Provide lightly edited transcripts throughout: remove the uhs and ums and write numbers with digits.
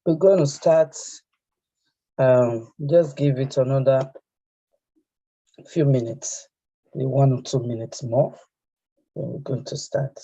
We're going to start, just give it another few minutes, 1 or 2 minutes more. Then we're going to start.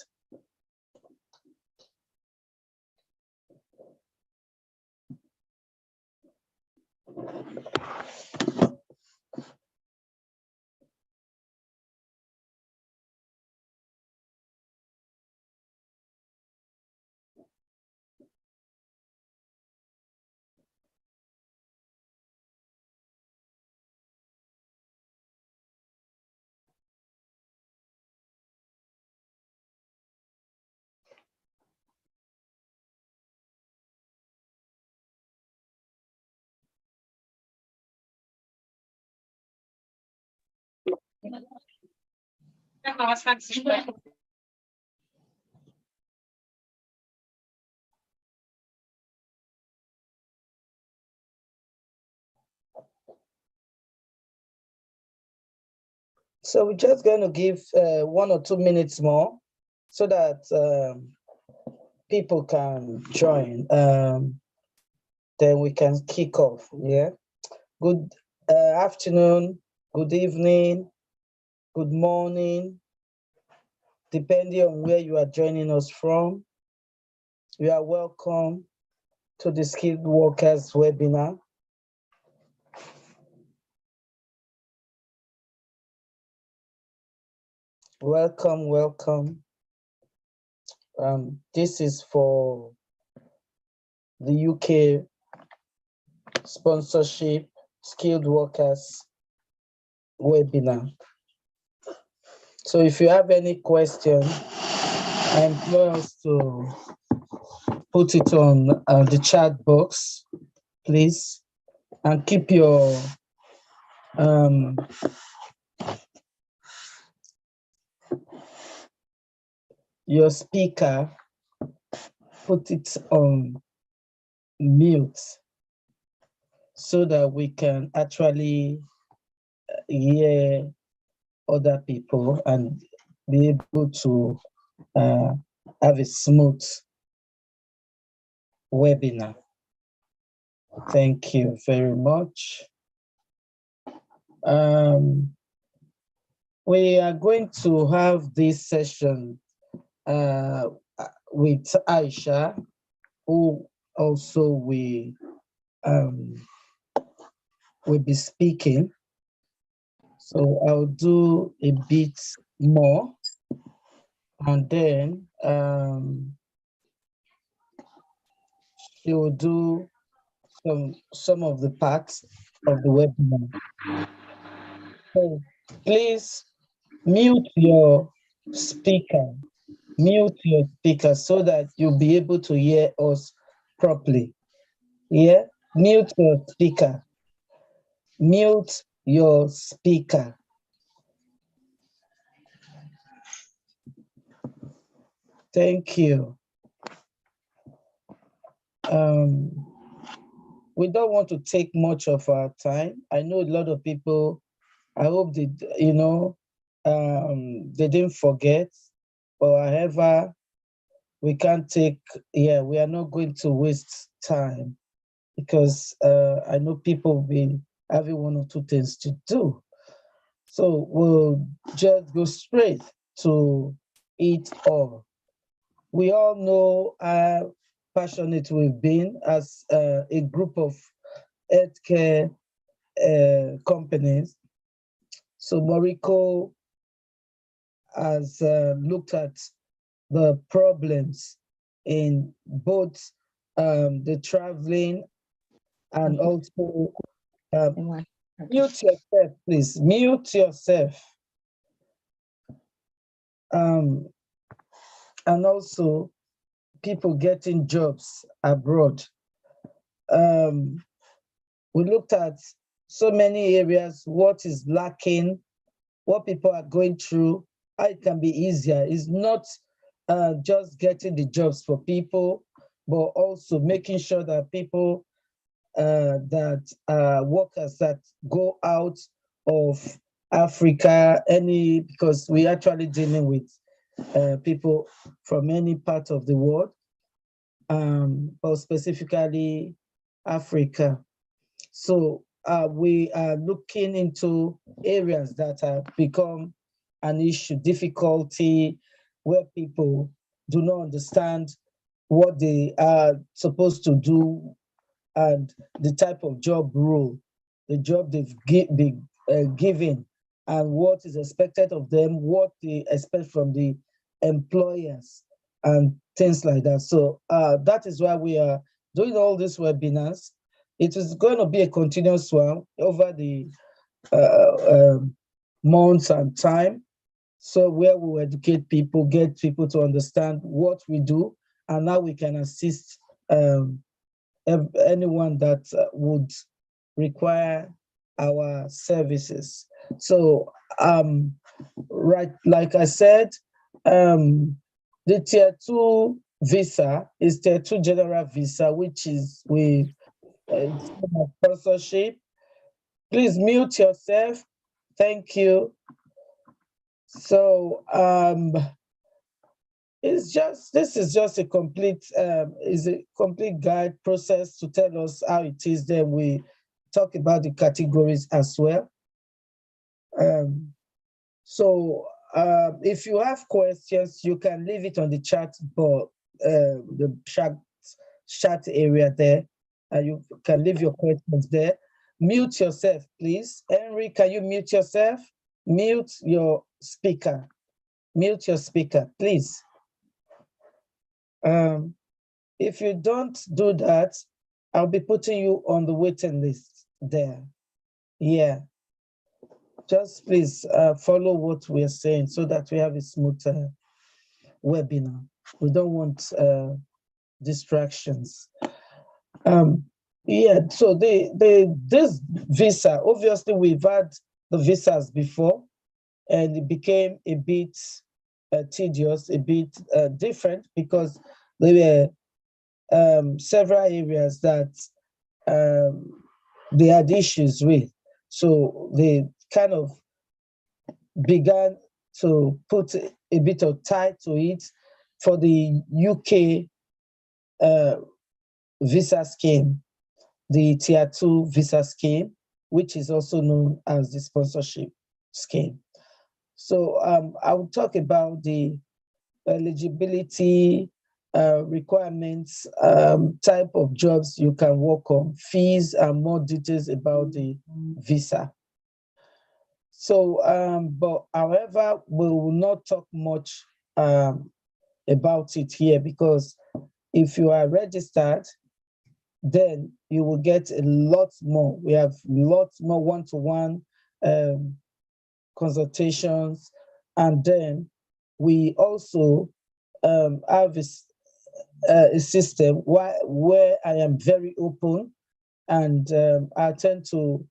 So we're just going to give 1 or 2 minutes more so that people can join. Then we can kick off. Yeah. Good afternoon, good evening, good morning, depending on where you are joining us from. You are welcome to the Skilled Workers webinar. Welcome, welcome. This is for the UK sponsorship Skilled Workers webinar. So if you have any question, I implore us to put it on the chat box, please, and keep your speaker, put it on mute so that we can actually hear other people and be able to have a smooth webinar. Thank you very much. We are going to have this session with Aisha, who also will be speaking. So I'll do a bit more, and then she will do some of the parts of the webinar. So please mute your speaker. Mute your speaker so that you'll be able to hear us properly. Yeah, mute your speaker. Mute your speaker. Thank you. We don't want to take much of our time. I know a lot of people, I hope they, they didn't forget, but however, we can't take, we are not going to waste time because I know people will be having 1 or 2 things to do. So we'll just go straight to it all. We all know how passionate we've been as a group of healthcare companies. So Morocco has looked at the problems in both the traveling and also mute yourself, please. Mute yourself. And also people getting jobs abroad. We looked at so many areas, what is lacking, what people are going through, how it can be easier. It's not just getting the jobs for people, but also making sure that people, workers that go out of Africa, because we're actually dealing with people from any part of the world. but specifically Africa. So we are looking into areas that have become an issue, difficulty, where people do not understand what they are supposed to do and the type of job role, the job they've been given, and what is expected of them, what they expect from the employers, and things like that. So that is why we are doing all these webinars. It is going to be a continuous one over the months and time. So where we will educate people, get people to understand what we do, and how we can assist anyone that would require our services. So, right, like I said, the tier 2 visa is tier 2 general visa, which is with sponsorship. Please mute yourself. Thank you. So, this is just a complete guide process to tell us how it is. Then we talk about the categories as well. So if you have questions, you can leave it on the chat, but the chat area there, and you can leave your questions there. Mute yourself, please. Henry, can you mute yourself? Mute your speaker. Mute your speaker, please. If you don't do that, I'll be putting you on the waiting list there. Yeah. Just please follow what we're saying so that we have a smooth webinar. We don't want distractions. Yeah, so this visa, obviously we've had the visas before, and it became a bit tedious, a bit different, because there were several areas that they had issues with. So they kind of began to put a bit of tie to it for the UK visa scheme, the tier 2 visa scheme, which is also known as the sponsorship scheme. So I will talk about the eligibility requirements, type of jobs you can work on, fees, and more details about the visa. So, but however, we will not talk much about it here, because if you are registered, then you will get a lot more. We have lots more one-to-one consultations, and then we also have a system where I am very open, and I attend to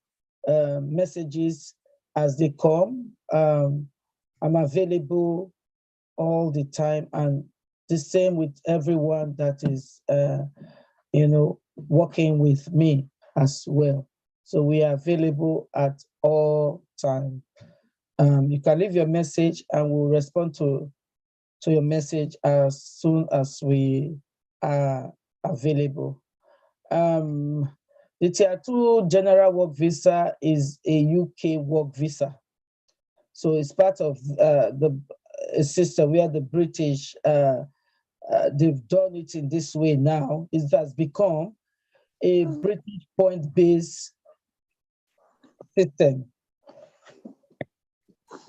messages as they come. I'm available all the time, and the same with everyone that is, working with me as well. So we are available at all time. You can leave your message, and we'll respond to your message as soon as we are available. The tier 2 general work visa is a UK work visa. So it's part of the system where the British, they've done it in this way now. It has become a British point-based system.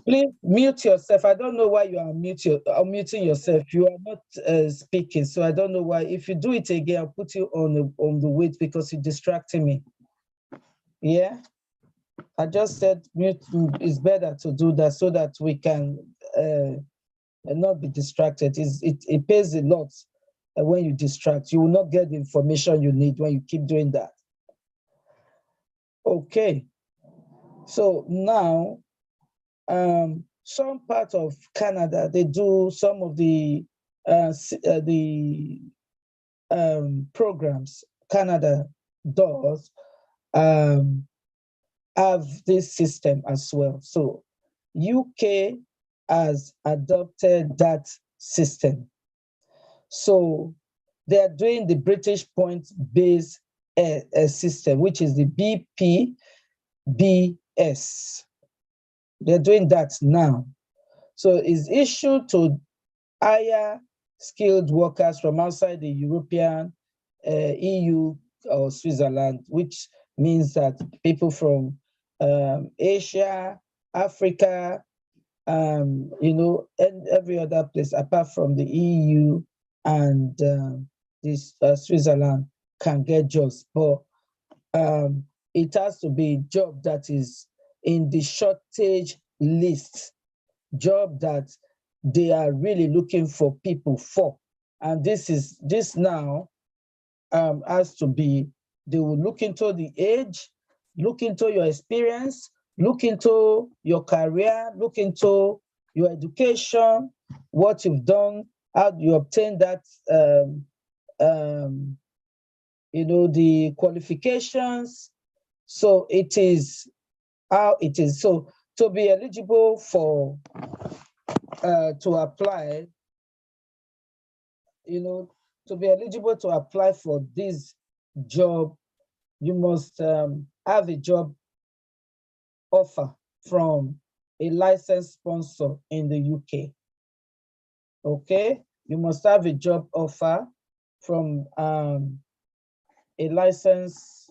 Please mute yourself. I don't know why you are muting yourself. You are not speaking, so I don't know why. If you do it again, I'll put you on the wait, because you're distracting me. Yeah, I just said mute. It's better to do that so that we can not be distracted. It pays a lot when you distract. You will not get the information you need when you keep doing that. Okay, so now some part of Canada, they do some of the programs Canada does have this system as well. So UK has adopted that system. So they are doing the British point-based system, which is the BPBS. They're doing that now. So it's issued to hire skilled workers from outside the European EU or Switzerland, which means that people from Asia, Africa, you know, and every other place apart from the EU and this Switzerland can get jobs. But it has to be a job that is in the shortage list, job that they are really looking for people for. And this now has to be, they will look into the age, look into your experience, look into your career, look into your education, what you've done, how you obtain that, you know, the qualifications. So it is how it is. So to be eligible for, to apply, you know, to be eligible to apply for this job, you must have a job offer from a licensed sponsor in the UK. Okay, you must have a job offer from a licensed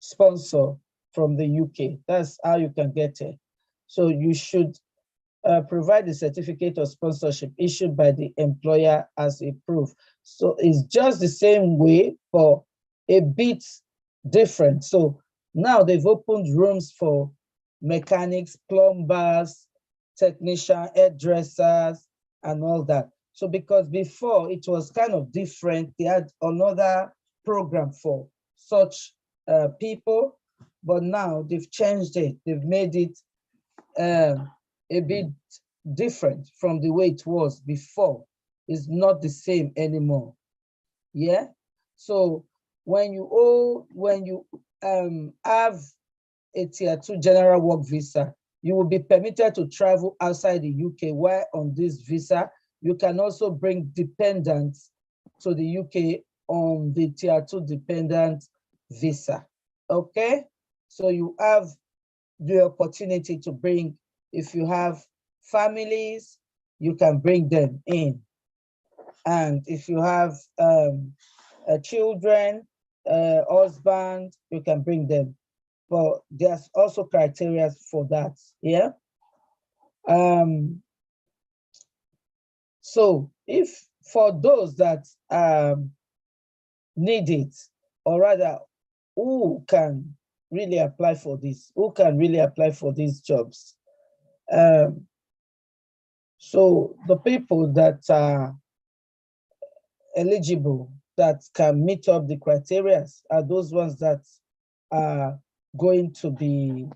sponsor from the UK. That's how you can get it. So you should provide a certificate of sponsorship issued by the employer as a proof. So it's just the same way, but a bit different. So now they've opened rooms for mechanics, plumbers, technicians, hairdressers, and all that. So because before it was kind of different, they had another program for such people, but now they've changed it. They've made it a bit different from the way it was before. It's not the same anymore. Yeah. So when you have a Tier 2 general work visa, you will be permitted to travel outside the UK. While on this visa, you can also bring dependents to the UK on the Tier 2 dependent visa. Okay. So you have the opportunity to bring, if you have families, you can bring them in. And if you have children, husband, you can bring them. But there's also criteria for that, yeah? So if for those that need it, or rather, who can really apply for this? Who can really apply for these jobs? So the people that are eligible, that can meet up the criteria, are those ones that are going to be,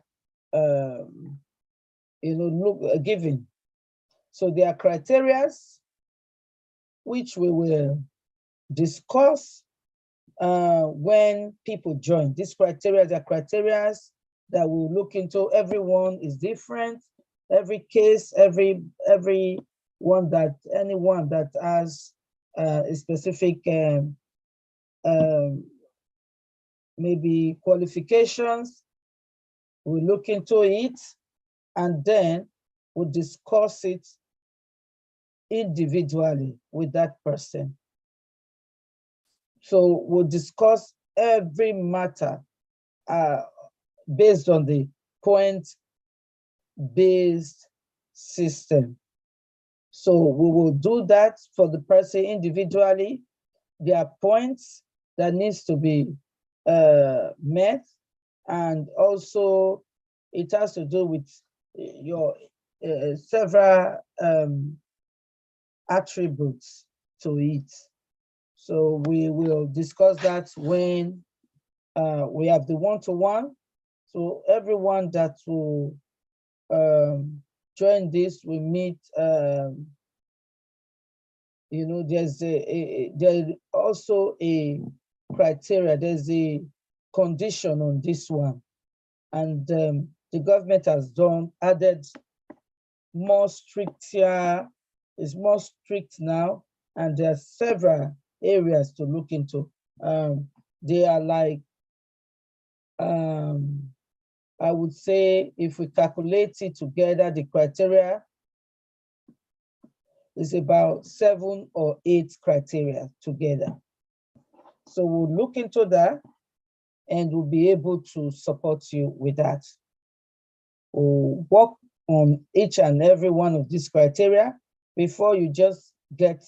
you know, given. So there are criteria which we will discuss when people join. These criteria, the criteria that we'll look into. Everyone is different. Every case, anyone that has a specific maybe qualifications, we'll look into it, and then we'll discuss it individually with that person. So we'll discuss every matter based on the point-based system. So we will do that for the person individually. There are points that needs to be met, and also it has to do with your several attributes to it. So we will discuss that when we have the one-to-one. So everyone that will join this, we meet, you know, there's also a criteria, there's a condition on this one. And the government has added more stricter, is more strict now And there are several areas to look into. They are like, I would say, if we calculate it together, the criteria is about 7 or 8 criteria together. So we'll look into that and we'll be able to support you with that. We'll work on each and every one of these criteria before you just get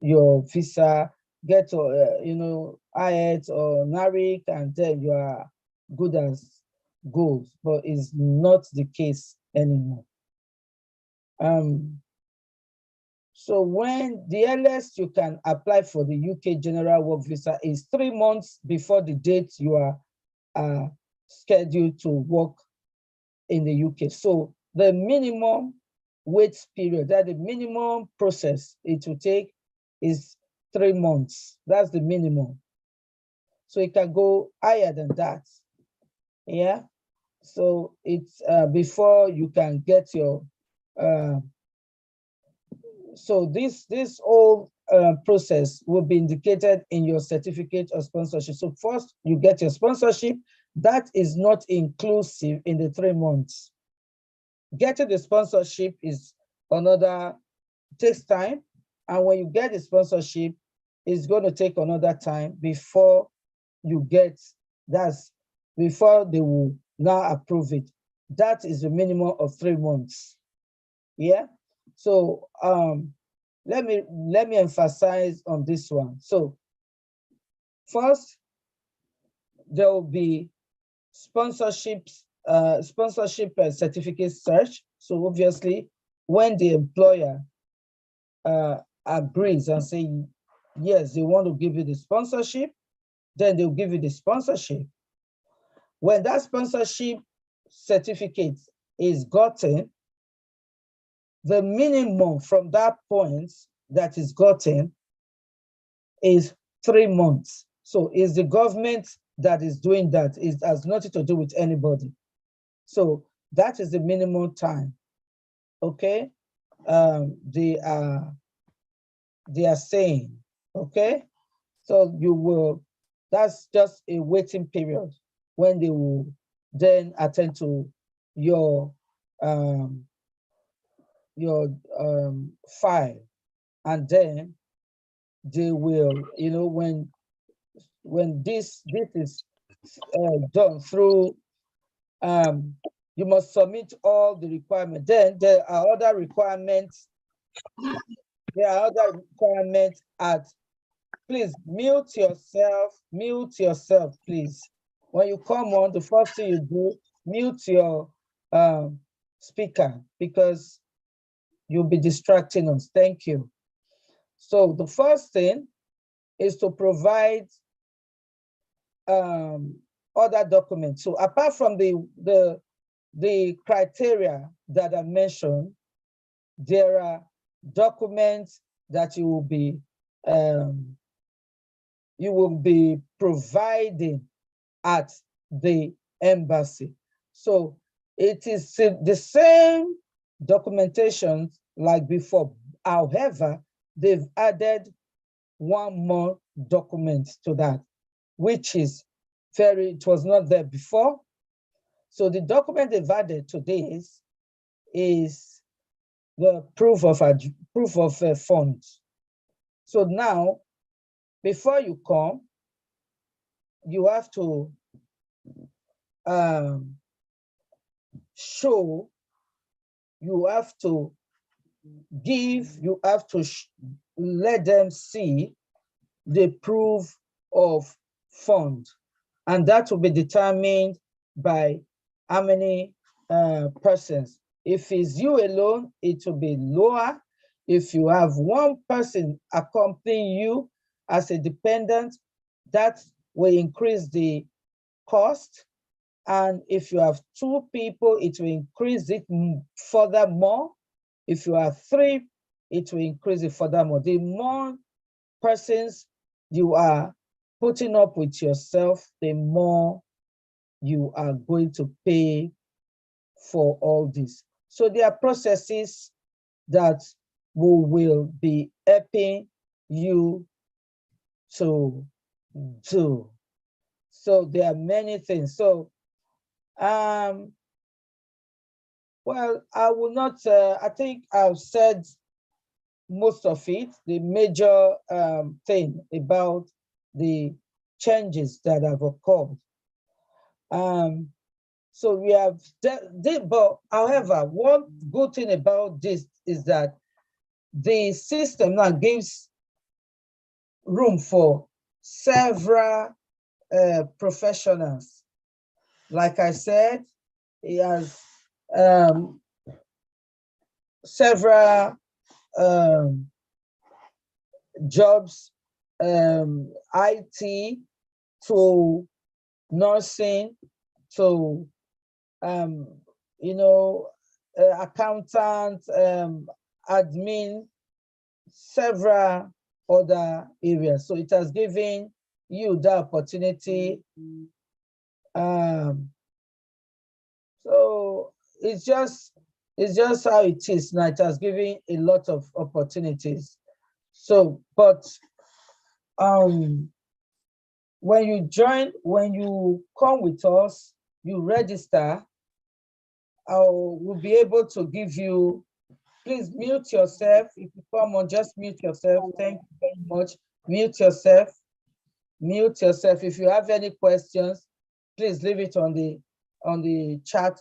your visa, get IELTS or NARIC, and then you are good as gold, but it's not the case anymore. So when the earliest you can apply for the UK General Work Visa is 3 months before the date you are scheduled to work in the UK. So the minimum wait period, that the minimum process it will take is 3 months. That's the minimum. So it can go higher than that. Yeah. So it's before you can get your so this whole process will be indicated in your certificate of sponsorship. So first you get your sponsorship. That is not inclusive in the 3 months. Getting the sponsorship is another, takes time. And when you get the sponsorship, it's going to take another time before you get, before they will now approve it. That is the minimum of 3 months. Yeah. So let me emphasize on this one. So first, there will be sponsorship certificate search. So obviously, when the employer agrees and say yes, they want to give you the sponsorship, then they'll give you the sponsorship. When that sponsorship certificate is gotten, the minimum from that point that is gotten is 3 months. So it's the government that is doing that. It has nothing to do with anybody. So that is the minimum time. Okay, they are saying, okay, so you will, that's just a waiting period when they will then attend to your file, and then they will, when this is done through, you must submit all the requirements. Then there are other requirements. Please mute yourself, please. When you come on, the first thing you do, mute your speaker, because you'll be distracting us. Thank you. So the first thing is to provide other documents. So apart from the criteria that I mentioned, there are documents that you will be providing at the embassy. So it is the same documentation like before. However, they've added one more document to that, which is it was not there before. So the document they've added to this is the proof of funds. So now, before you come, you have to show, you have to let them see the proof of fund, and that will be determined by how many persons. If it's you alone, it will be lower. If you have one person accompanying you as a dependent, that will increase the cost. And if you have 2 people, it will increase it furthermore. If you have 3, it will increase it furthermore. The more persons you are putting up with yourself, the more you are going to pay for all this. So there are processes that we will be helping you to do. So there are many things. So, well, I will not, I think I've said most of it, the major thing about the changes that have occurred. So we have, but however, one good thing about this is that the system now gives room for several professionals. Like I said, he has several jobs, IT to nursing to you know, accountant, admin, several other areas. So it has given you the opportunity. So it's just how it is now. It has given a lot of opportunities. So, but when you join, when you come with us, you register, we'll be able to give you, please mute yourself. If you come on, just mute yourself. Thank you very much. Mute yourself. Mute yourself. If you have any questions, please leave it on the chat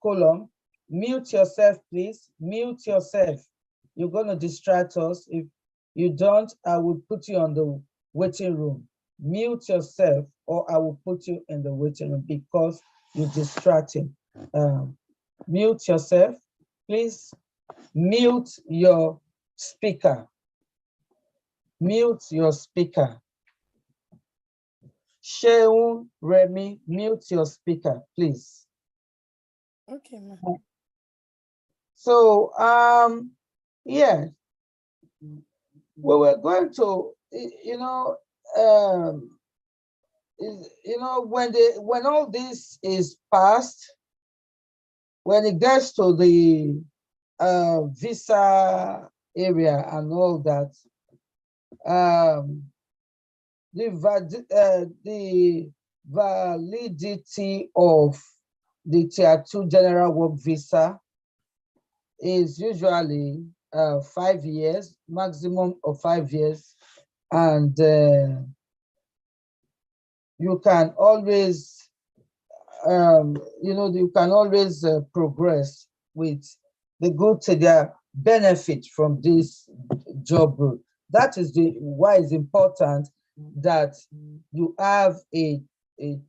column. Mute yourself, please. Mute yourself. You're going to distract us. If you don't, I will put you on the waiting room. Mute yourself, or I will put you in the waiting room because you're distracting. Mute yourself, please. Mute your speaker. Mute your speaker. Sheun Remy, mute your speaker, please. Okay, ma. So, yeah, we were going to, when all this is passed, when it gets to the visa area and all that, the validity of the Tier 2 general work visa is usually 5 years, maximum of 5 years, and you can always, you can always progress with the good to their benefit from this job route. That is why it's important that you have a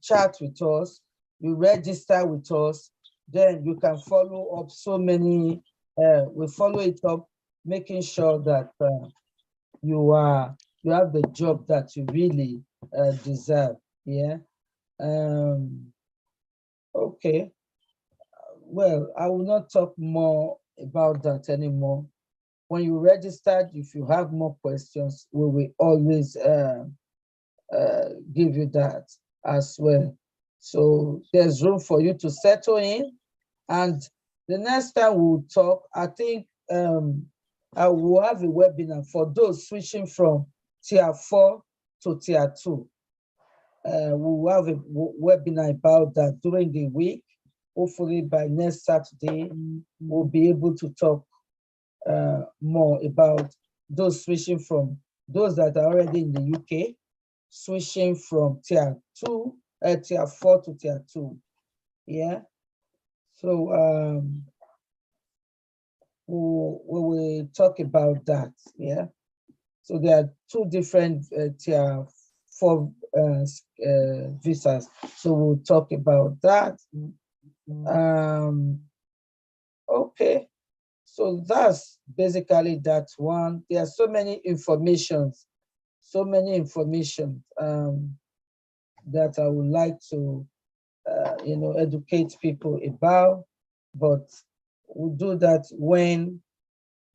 chat with us, you register with us, then you can follow up so many, we follow it up, making sure that you have the job that you really deserve. Yeah. Okay. Well, I will not talk more about that anymore. When you registered, if you have more questions, we will always give you that as well. So there's room for you to settle in. And the next time we'll talk, I think I will have a webinar for those switching from Tier 4 to Tier 2. We will have a webinar about that during the week. Hopefully by next Saturday, we'll be able to talk more about those switching from those that are already in the UK, switching from Tier 4 to Tier 2. Yeah. So we will talk about that. Yeah. So there are 2 different Tier 4 visas. So we'll talk about that. Okay. So that's basically that one. There are so many information that I would like to, educate people about, but we'll do that when,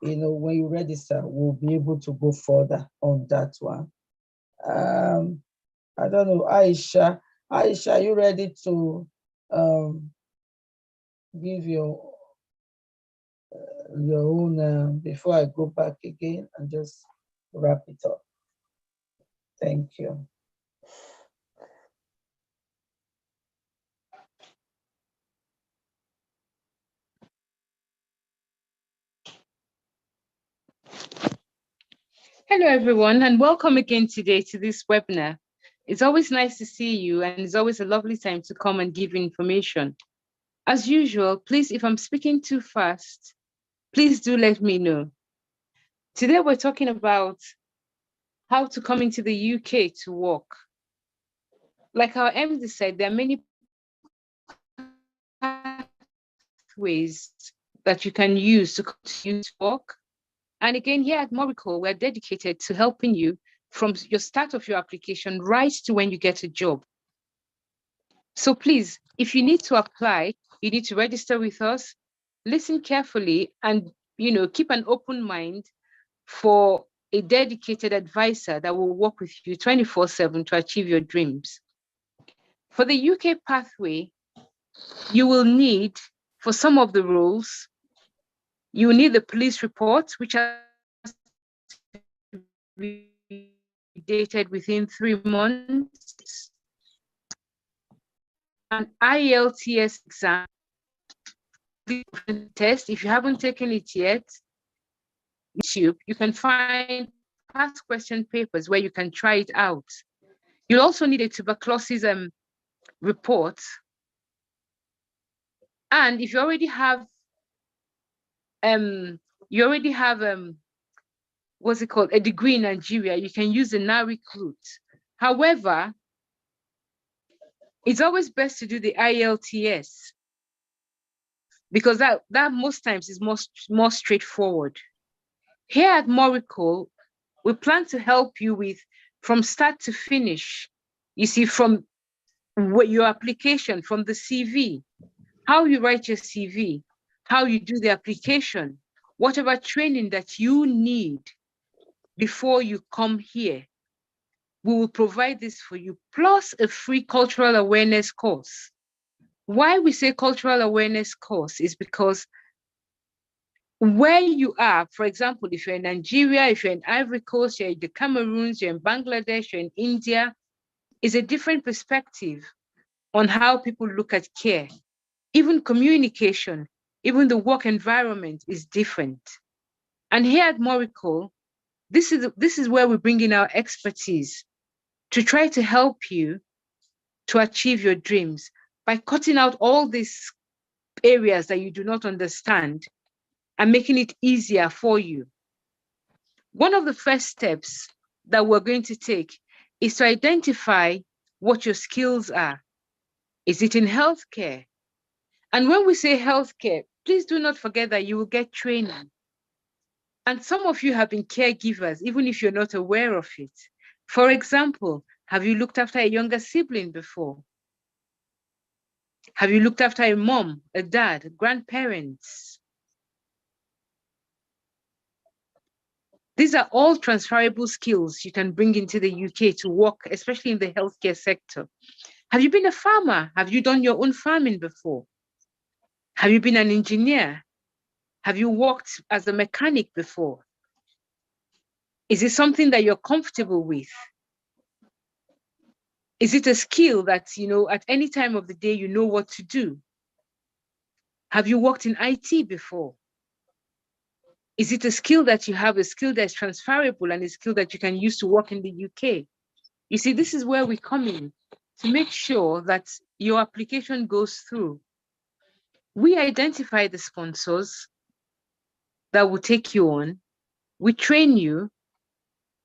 when you register, we'll be able to go further on that one. I don't know, Aisha, are you ready to give your own, before I go back again and just wrap it up. Thank you. Hello, everyone, and welcome again today to this webinar. It's always nice to see you, and it's always a lovely time to come and give information. As usual, please, if I'm speaking too fast, please do let me know. Today, we're talking about how to come into the UK to work. Like our MD said, there are many pathways that you can use to come to work. And again, here at Morico, we're dedicated to helping you from your start of your application right to when you get a job. So please, if you need to apply, you need to register with us, listen carefully, and keep an open mind for a dedicated advisor that will work with you 24/7 to achieve your dreams. For the UK pathway, you will need, for some of the roles, you will need the police report, which has to be dated within 3 months, an IELTS exam test. If you haven't taken it yet, YouTube, you can find past question papers where you can try it out. You'll also need a tuberculosis report. And if you already have what's it called, a degree in Nigeria, you can use the NARIC route. However, it's always best to do the IELTS because that most times is more straightforward. Here at Morico, we plan to help you with from start to finish. You see, from your application, from the CV, how you write your CV, how you do the application, whatever training that you need before you come here. We will provide this for you, plus a free cultural awareness course. Why we say cultural awareness course is because where you are, for example, if you're in Nigeria, if you're in Ivory Coast, you're in the Cameroons, you're in Bangladesh, you're in India, is a different perspective on how people look at care. Even communication, even the work environment is different. And here at Morico, this is where we bring in our expertise to try to help you to achieve your dreams by cutting out all these areas that you do not understand and making it easier for you. One of the first steps that we're going to take is to identify what your skills are. Is it in healthcare? And when we say healthcare, please do not forget that you will get training. And some of you have been caregivers, even if you're not aware of it. For example, have you looked after a younger sibling before? Have you looked after a mom, a dad, grandparents? These are all transferable skills you can bring into the UK to work, especially in the healthcare sector. Have you been a farmer? Have you done your own farming before? Have you been an engineer? Have you worked as a mechanic before? Is it something that you're comfortable with? Is it a skill that, at any time of the day, you know what to do? Have you worked in IT before? Is it a skill that you have, a skill that's transferable and a skill that you can use to work in the UK? You see, this is where we come in to make sure that your application goes through. We identify the sponsors that will take you on. We train you,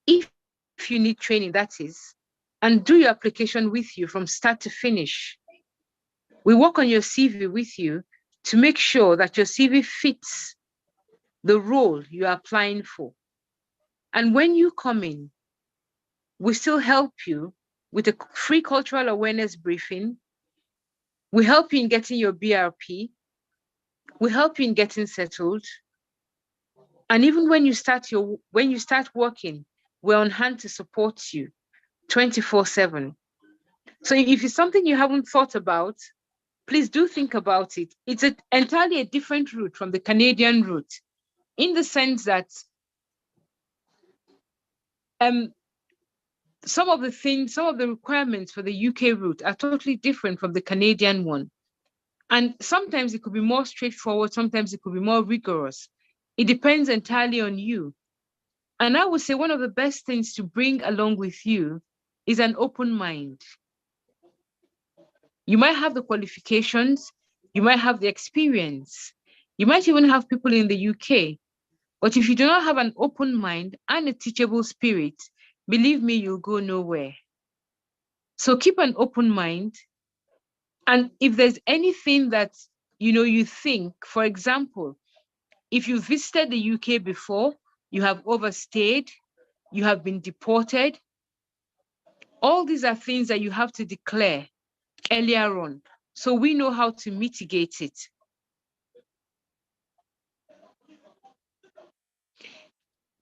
if you need training, that is, and do your application with you from start to finish. We work on your CV with you to make sure that your CV fits the role you are applying for. And when you come in, we still help you with a free cultural awareness briefing. We help you in getting your BRP. We help you in getting settled. And even when you start working, we're on hand to support you 24/7. So if it's something you haven't thought about, please do think about it. It's entirely a different route from the Canadian route, in the sense that some of the requirements for the UK route are totally different from the Canadian one. And sometimes it could be more straightforward, sometimes it could be more rigorous. It depends entirely on you. And I would say one of the best things to bring along with you is an open mind. You might have the qualifications, you might have the experience, you might even have people in the UK, but if you do not have an open mind and a teachable spirit, believe me, you'll go nowhere. So keep an open mind. And if there's anything that, you think, for example, if you visited the UK before, you have overstayed, you have been deported, all these are things that you have to declare earlier on, so we know how to mitigate it.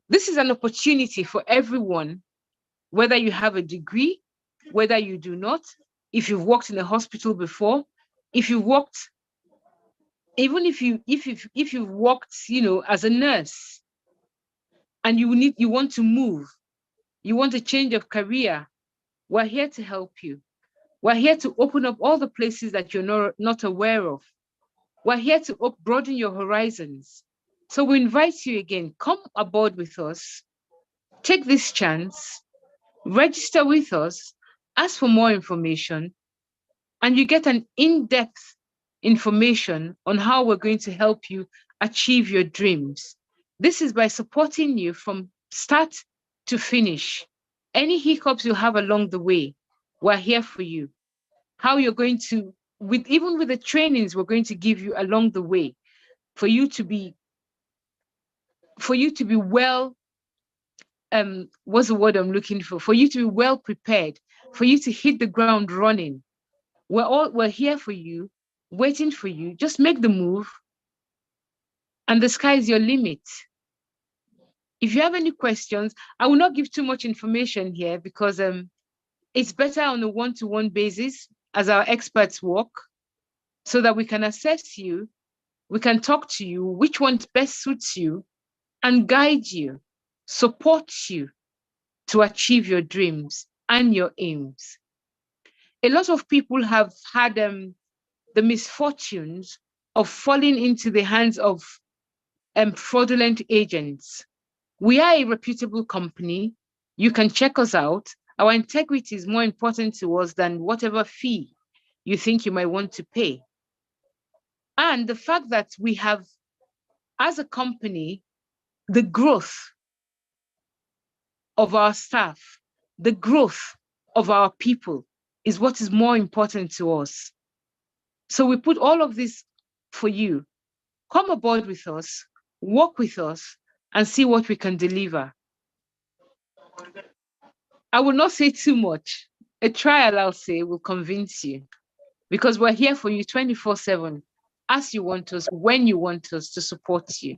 This is an opportunity for everyone, whether you have a degree, whether you do not, if you've worked in a hospital before, if you've worked, even if you've worked, as a nurse, and you want to move, you want a change of career, we're here to help you. We're here to open up all the places that you're not aware of. We're here to broaden your horizons. So we invite you again, come aboard with us, take this chance, register with us, ask for more information, and you get an in-depth information on how we're going to help you achieve your dreams. This is by supporting you from start to finish. Any hiccups you have along the way, we're here for you. How you're going to, even with the trainings we're going to give you along the way, for you to be well, what's the word I'm looking for? For you to be well prepared, for you to hit the ground running. We're here for you, waiting for you. Just make the move, and the sky is your limit. If you have any questions, I will not give too much information here because it's better on a one-to-one basis as our experts work, so that we can assess you, we can talk to you, which one best suits you, and guide you, support you to achieve your dreams and your aims. A lot of people have had the misfortunes of falling into the hands of fraudulent agents. We are a reputable company. You can check us out. Our integrity is more important to us than whatever fee you think you might want to pay. And the fact that we have, as a company, the growth of our staff, the growth of our people is what is more important to us. So we put all of this for you. Come aboard with us, work with us, and see what we can deliver. I will not say too much. A trial, I'll say, will convince you, because we're here for you 24/7, as you want us, when you want us to support you.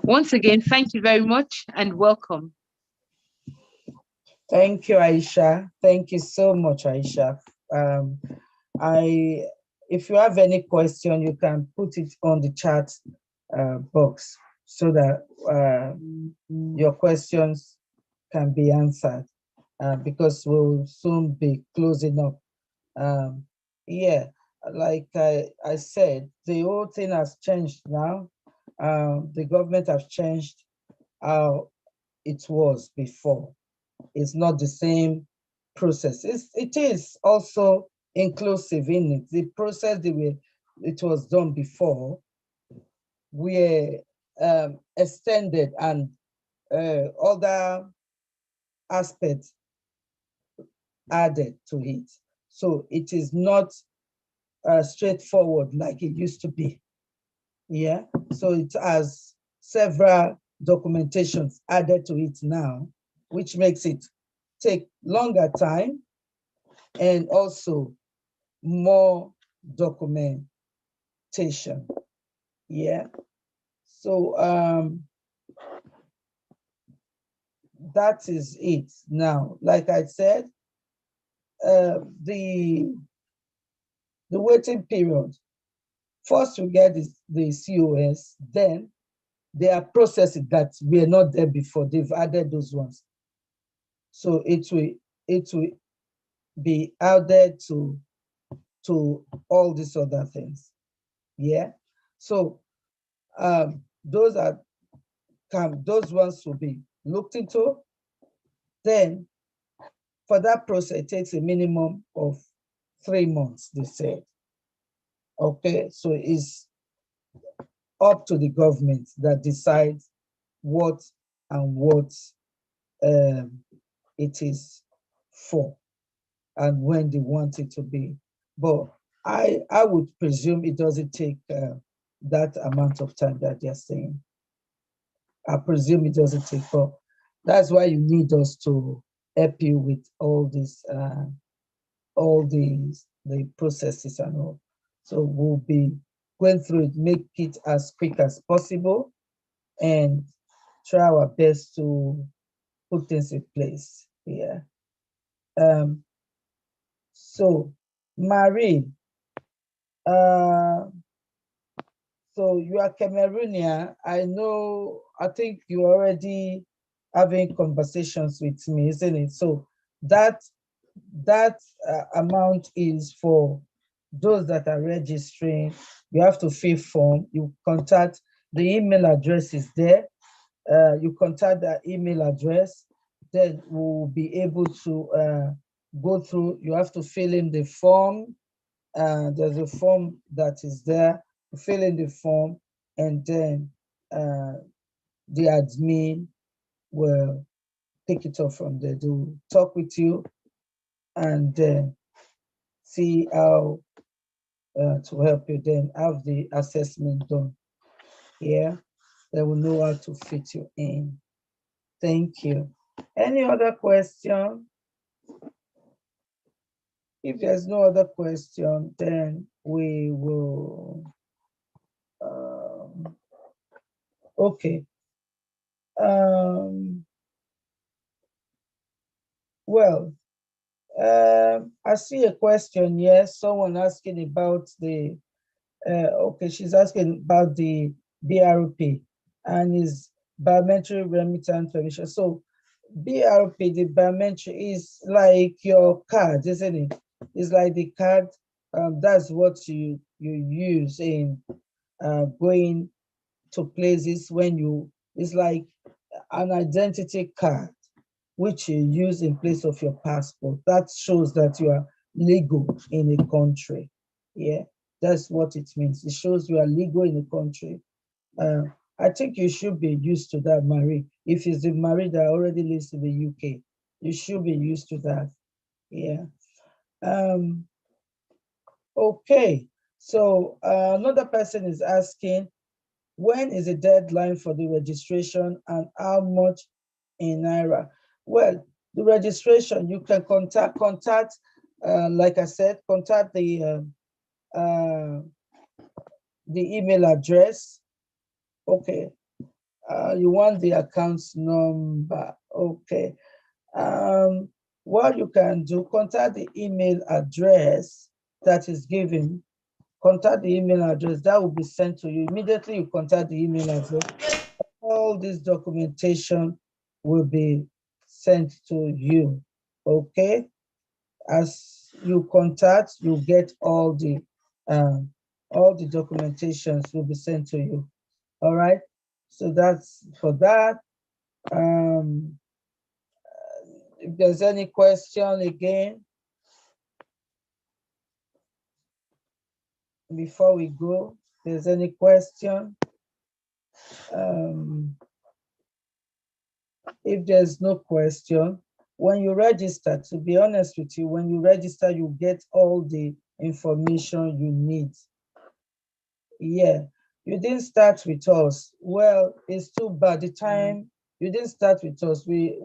Once again, thank you very much and welcome. Thank you, Aisha. Thank you so much, Aisha. If you have any question, you can put it on the chat box so that your questions can be answered, because we'll soon be closing up. Yeah, like I said, the whole thing has changed now. The government has changed how it was before. It's not the same process. It is also inclusive in it. The process the way it was done before were extended, and other aspects added to it. So it is not straightforward like it used to be. Yeah, so it has several documentations added to it now, which makes it take longer time and also more documentation. Yeah, so that is it now. Like I said, the waiting period, first we get the COS, then there are processes that were not there before. They've added those ones. So it will be added to all these other things. Yeah. So those ones will be looked into. Then for that process, it takes a minimum of 3 months, they said. Okay, so it's up to the government that decides what and what it is for and when they want it to be. But I would presume it doesn't take that amount of time that they're saying. I presume it doesn't take, but that's why you need us to help you with all these the processes and all. So we'll be going through it, make it as quick as possible, and try our best to put things in place. Yeah. So Marie, uh, so you are Cameroonian. I think you already having conversations with me, isn't it? So that amount is for those that are registering. You have to fill form. You contact, the email address is there. You contact that email address, then we'll be able to go through. You have to fill in the form. There's a form that is there. You fill in the form, and then the admin will take it off from there. They'll talk with you and then see how to help you, then have the assessment done. Yeah, they will know how to fit you in. Thank you. Any other question? If there's no other question, then we will. Okay. Well, I see a question. Yes, someone asking about the. Okay, she's asking about the BRP and is biometric remittance permission. So BRP, the biometric is like your card, isn't it? It's like the card. That's what you use in going to places when you. It's like an identity card which you use in place of your passport. That shows that you are legal in a country. Yeah, that's what it means. It shows you are legal in a country. I think you should be used to that, Marie. If it's the Marie that already lives in the UK, you should be used to that. Yeah. Okay. So another person is asking, when is the deadline for the registration and how much in Naira? Well, the registration, you can contact, like I said, contact the email address. Okay. You want the account number. Okay. What you can do, contact the email address that is given. Contact the email address that will be sent to you. Immediately you contact the email address, all this documentation will be sent to you. Okay, as you contact, you get all the documentations will be sent to you. All right, so that's for that. If there's any question again before we go, if there's any question. If there's no question, when you register, to be honest with you, when you register, you get all the information you need. Yeah, you didn't start with us. Well, it's too bad. The time you didn't start with us, we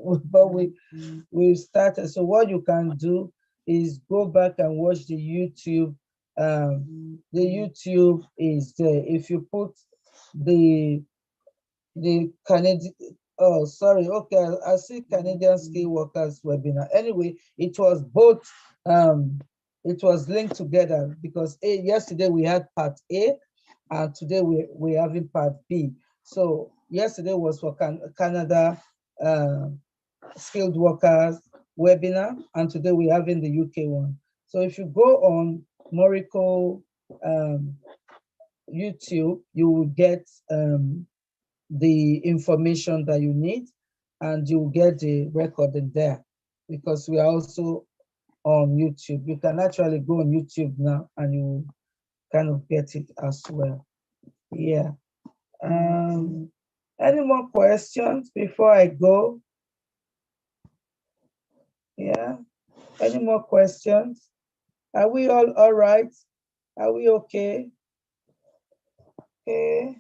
started. So what you can do is go back and watch the YouTube. The YouTube is there. If you put the Canadian, oh, sorry, okay, I see Canadian Skill Workers webinar. Anyway, it was both, it was linked together because yesterday we had part A and today we're having part B. So yesterday was for Canada skilled workers webinar, and today we're having the UK one. So if you go on Morico YouTube, you will get the information that you need, and you will get the recording there, because we are also on YouTube. You can actually go on YouTube now and you kind of get it as well. Yeah. Any more questions before I go? Yeah. Any more questions? Are we all right? Are we okay? Okay.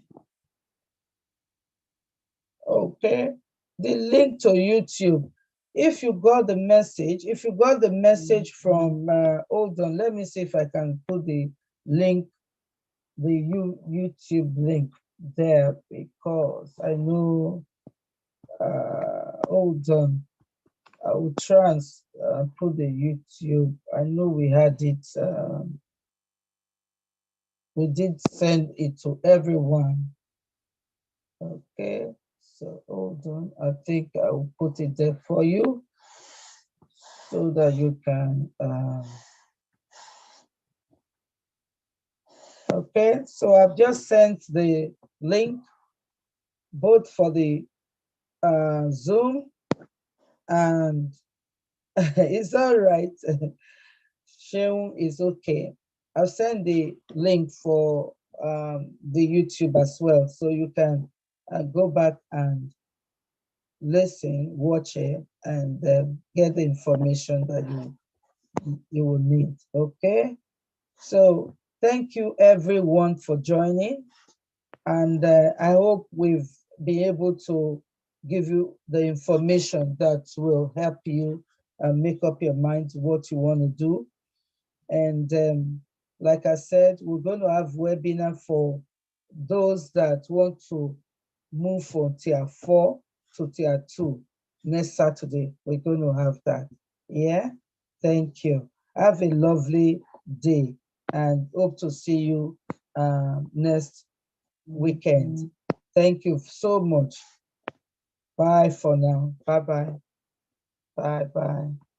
Okay. The link to YouTube. If you got the message from, hold on, let me see if I can put the link, the YouTube link there, because I know, hold on, I will try and put the YouTube. I know we had it, we did send it to everyone. Okay, so hold on, I think I will put it there for you so that you can, okay, so I've just sent the link both for the Zoom, and it's all right. Sharing is okay. I'll send the link for the YouTube as well, so you can go back and listen, watch it, and get the information that you will need. Okay, so thank you everyone for joining, and I hope we've been able to give you the information that will help you make up your mind what you want to do. And like I said, we're going to have webinar for those that want to move from tier 4 to tier 2 next Saturday. We're going to have that. Yeah, thank you. Have a lovely day, and hope to see you next weekend. Thank you so much. Bye for now. Bye-bye. Bye-bye.